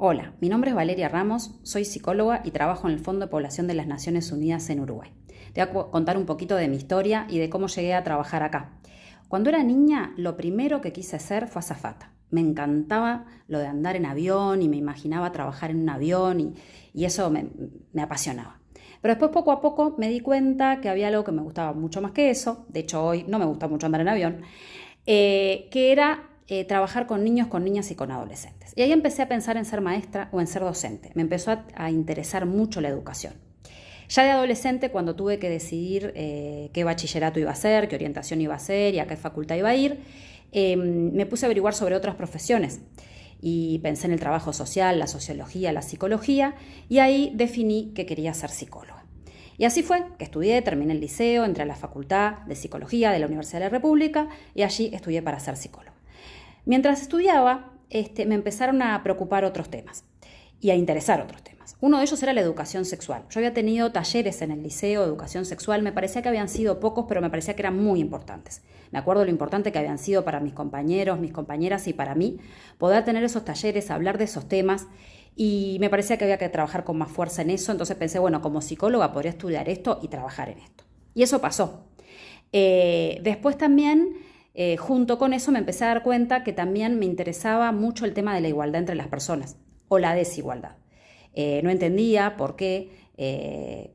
Hola, mi nombre es Valeria Ramos, soy psicóloga y trabajo en el Fondo de Población de las Naciones Unidas en Uruguay. Te voy a contar un poquito de mi historia y de cómo llegué a trabajar acá. Cuando era niña, lo primero que quise ser fue azafata. Me encantaba lo de andar en avión y me imaginaba trabajar en un avión y eso me apasionaba. Pero después poco a poco me di cuenta que había algo que me gustaba mucho más que eso. De hecho, hoy no me gusta mucho andar en avión. Que era trabajar con niños, con niñas y con adolescentes. Y ahí empecé a pensar en ser maestra o en ser docente. Me empezó a interesar mucho la educación. Ya de adolescente, cuando tuve que decidir qué bachillerato iba a hacer, qué orientación iba a hacer y a qué facultad iba a ir, me puse a averiguar sobre otras profesiones. Y pensé en el trabajo social, la sociología, la psicología, y ahí definí que quería ser psicóloga. Y así fue que estudié, terminé el liceo, entré a la Facultad de Psicología de la Universidad de la República y allí estudié para ser psicóloga. Mientras estudiaba, me empezaron a preocupar otros temas y a interesar otros temas. Uno de ellos era la educación sexual. Yo había tenido talleres en el liceo de educación sexual, me parecía que habían sido pocos, pero me parecía que eran muy importantes. Me acuerdo lo importante que habían sido para mis compañeros, mis compañeras y para mí poder tener esos talleres, hablar de esos temas. Y me parecía que había que trabajar con más fuerza en eso, entonces pensé, bueno, como psicóloga podría estudiar esto y trabajar en esto. Y eso pasó. Después también, junto con eso, me empecé a dar cuenta que también me interesaba mucho el tema de la igualdad entre las personas, o la desigualdad. No entendía por qué,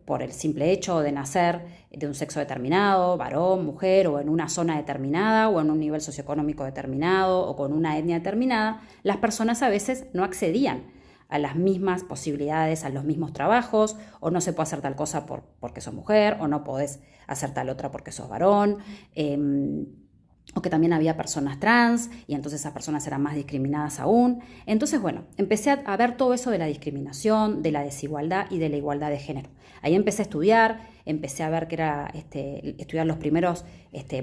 por el simple hecho de nacer de un sexo determinado, varón, mujer, o en una zona determinada, o en un nivel socioeconómico determinado, o con una etnia determinada, las personas a veces no accedían a las mismas posibilidades, a los mismos trabajos, o no se puede hacer tal cosa porque sos mujer, o no podés hacer tal otra porque sos varón, o que también había personas trans, y entonces esas personas eran más discriminadas aún. Entonces, bueno, empecé a ver todo eso de la discriminación, de la desigualdad y de la igualdad de género. Ahí empecé a estudiar, empecé a ver que era estudiar los primeros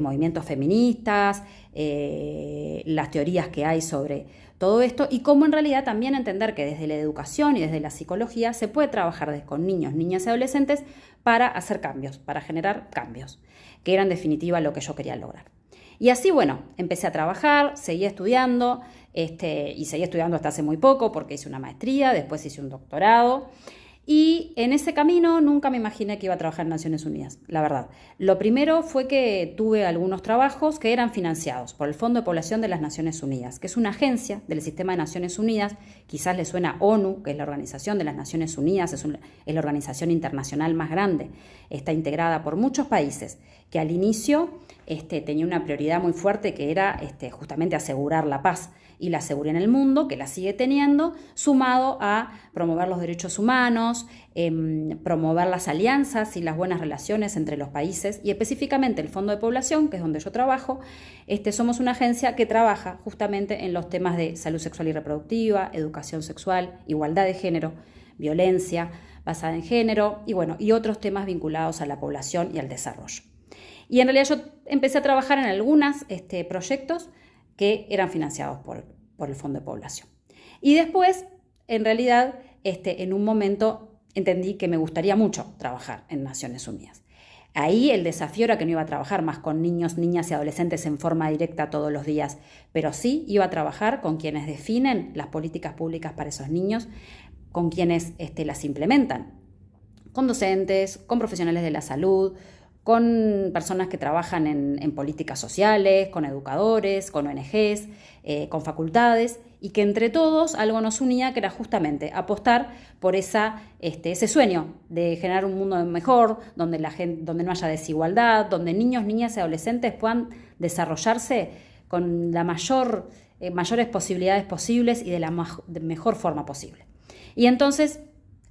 movimientos feministas, las teorías que hay sobre todo esto y cómo en realidad también entender que desde la educación y desde la psicología se puede trabajar con niños, niñas y adolescentes para hacer cambios, para generar cambios, que era en definitiva lo que yo quería lograr. Y así, bueno, empecé a trabajar, seguí estudiando y seguí estudiando hasta hace muy poco porque hice una maestría, después hice un doctorado. Y en ese camino nunca me imaginé que iba a trabajar en Naciones Unidas, la verdad. Lo primero fue que tuve algunos trabajos que eran financiados por el Fondo de Población de las Naciones Unidas, que es una agencia del sistema de Naciones Unidas, quizás le suena ONU, que es la Organización de las Naciones Unidas, es la organización internacional más grande, está integrada por muchos países, que al inicio tenía una prioridad muy fuerte que era justamente asegurar la paz y la seguridad en el mundo, que la sigue teniendo, sumado a promover los derechos humanos, promover las alianzas y las buenas relaciones entre los países y específicamente el Fondo de Población, que es donde yo trabajo, somos una agencia que trabaja justamente en los temas de salud sexual y reproductiva, educación sexual, igualdad de género, violencia basada en género y otros temas vinculados a la población y al desarrollo. Y en realidad yo empecé a trabajar en algunos proyectos que eran financiados por el Fondo de Población. Y después, en realidad, en un momento entendí que me gustaría mucho trabajar en Naciones Unidas. Ahí el desafío era que no iba a trabajar más con niños, niñas y adolescentes en forma directa todos los días, pero sí iba a trabajar con quienes definen las políticas públicas para esos niños, con quienes las implementan, con docentes, con profesionales de la salud, con personas que trabajan en políticas sociales, con educadores, con ONGs, con facultades, y que entre todos algo nos unía, que era justamente apostar por ese sueño de generar un mundo mejor, donde no haya desigualdad, donde niños, niñas y adolescentes puedan desarrollarse con la mayores posibilidades posibles y de la mejor forma posible. Y entonces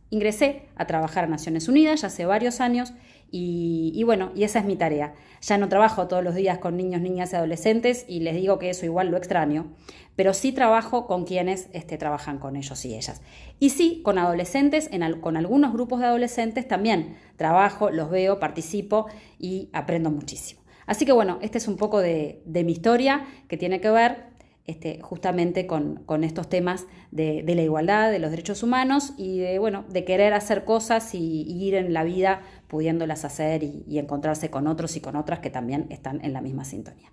ingresé a trabajar a Naciones Unidas ya hace varios años y esa es mi tarea. Ya no trabajo todos los días con niños, niñas y adolescentes y les digo que eso igual lo extraño, pero sí trabajo con quienes trabajan con ellos y ellas. Y sí, con adolescentes, con algunos grupos de adolescentes también trabajo, los veo, participo y aprendo muchísimo. Así que bueno, este es un poco de mi historia que tiene que ver justamente con estos temas de la igualdad, de los derechos humanos y de querer hacer cosas y ir en la vida pudiéndolas hacer y encontrarse con otros y con otras que también están en la misma sintonía.